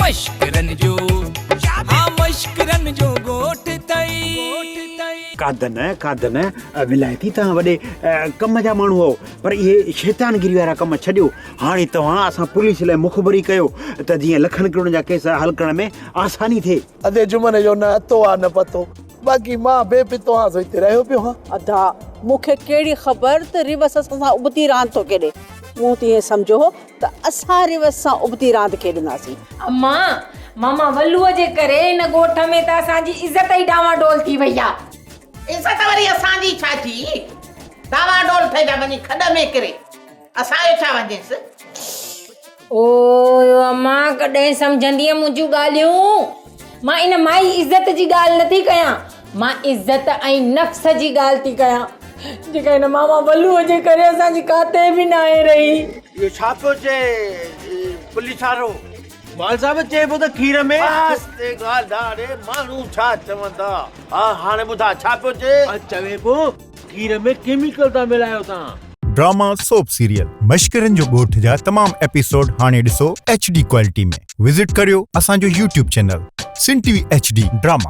मश्करन जो हाँ मश्करन जो गोठ तई कादन विलायती तव्हां वॾे कम जा माण्हू हो पर इहे शैतानगिरी वारा कम छॾियो। हाणे तव्हां असां पुलिस लाइ मुखबरी कयो त जीअं लखनि करोड़ जा केस हल करण में आसानी थिए। अधे जुमन जो न अतो आहे न पतो, बाक़ी मां बेपितो आहियां हिते रहियो पियो हां। अदा मूंखे कहिड़ी ख़बर त रिवस सां उबती रांदि थो खेॾे। मूं त ईअं सम्झो त असां रिवस सां उबती रांदि खेॾंदासीं। अम्मा मामा वल्लूअ जे करे इन ॻोठ में त असांजी इज़त ई डावाडोल थी वई आहे। इज़त वरी असांजी छा थी? डावाडोल ठही था वञी खॾ में किरे, असांजो छा वञेसि? ओ अम्मा कॾहिं सम्झंदीअ मुंहिंजूं ॻाल्हियूं? मां इन माई इज़त जी ॻाल्हि नथी कयां, मां इज़त ऐं नफ़्स जी ॻाल्हि थी कयां जेका हिन मामा वल्लूअ जे करे असांजी काथे बि न आहे रही। इहो छा पियो चए पुलिस वारो? वाल साहब चइबो त खीर में आस्ते ॻाल्हि डारे माण्हू छा चवंदा। हा हाणे ॿुधा छा पियो चए? चवे पियो खीर में केमिकल था मिलायो तव्हां। ड्रामा सोप सीरियल मश्करन जो ॻोठ जा तमाम एपिसोड हाणे ॾिसो HD क्वालिटी में। विजिट करियो असांजो YouTube चैनल सिन TV HD ड्रामा।